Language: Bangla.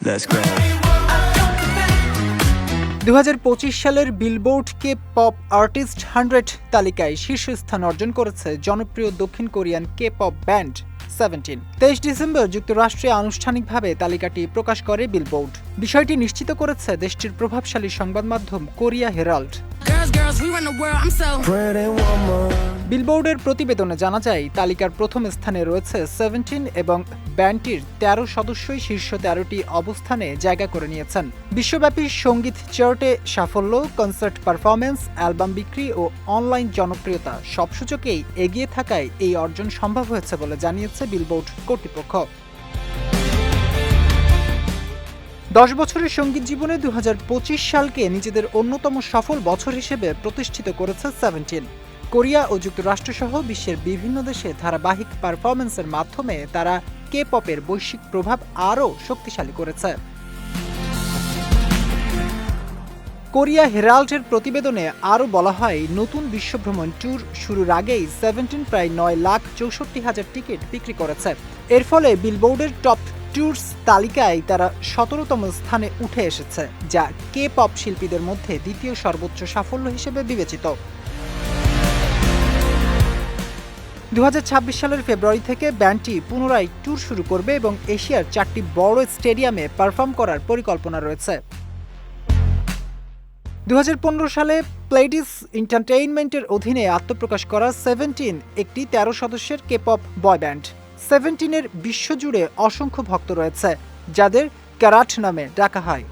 Let's go. 2025 সালের বিলবোর্ড কে পপ আর্টিস্ট 100 তালিকায় শীর্ষস্থান অর্জন করেছে জনপ্রিয় দক্ষিণ Korean K pop band 17। 23 December যুক্তরাষ্ট্রে আনুষ্ঠানিকভাবে তালিকাটি প্রকাশ করে বিলবোর্ড। বিষয়টি নিশ্চিত করেছে দেশটির প্রভাবশালী সংবাদ মাধ্যম কোরিয়া হেরাল্ড। বিলবোর্ডের প্রতিবেদনে জানা যায়, তালিকার প্রথম স্থানে রয়েছে 17 এবং ব্যান্ডটির 13 সদস্যই শীর্ষ 13টি অবস্থানে জায়গা করে নিয়েছেন। বিশ্বব্যাপী সঙ্গীত চার্টে সাফল্য, কনসার্ট পারফরমেন্স, অ্যালবাম বিক্রি ও অনলাইন জনপ্রিয়তা সব সূচকেই এগিয়ে থাকায় এই অর্জন সম্ভব হয়েছে বলে জানিয়েছে বিলবোর্ড কর্তৃপক্ষ। 10 বছরের সঙ্গীত জীবনে 2025 সালকে নিজেদের অন্যতম সফল বছর হিসেবে প্রতিষ্ঠিত করেছে 17। কোরিয়া ও যুক্তরাষ্ট্রসহ বিশ্বের বিভিন্ন দেশে ধারাবাহিক পারফরম্যান্সের মাধ্যমে তারা কে পপের বৈশ্বিক প্রভাব আরও শক্তিশালী করেছে। কোরিয়া হেরাল্ডের প্রতিবেদনে আরও বলা হয়, নতুন বিশ্বভ্রমণ ট্যুর শুরুর আগেই 17 প্রায় 9,64,000 টিকিট বিক্রি করেছে। এর ফলে বিলবোর্ডের টপ ট্যুরস তালিকায় তারা 17তম স্থানে উঠে এসেছে, যা কে পপ শিল্পীদের মধ্যে দ্বিতীয় সর্বোচ্চ সাফল্য হিসেবে বিবেচিত। 2026 সালের ফেব্রুয়ারি থেকে ব্যান্ডটি পুনরায় ট্যুর শুরু করবে এবং এশিয়ার 4টি বড় স্টেডিয়ামে পারফর্ম করার পরিকল্পনা রয়েছে। 2015 সালে প্লেডিস এন্টারটেইনমেন্টের অধীনে আত্মপ্রকাশ করা 17 একটি 13 সদস্যের কে পপ বয় ব্যান্ড। 17-এর বিশ্বজুড়ে অসংখ্য ভক্ত রয়েছে, যাদের ক্যারাট নামে ডাকা হয়।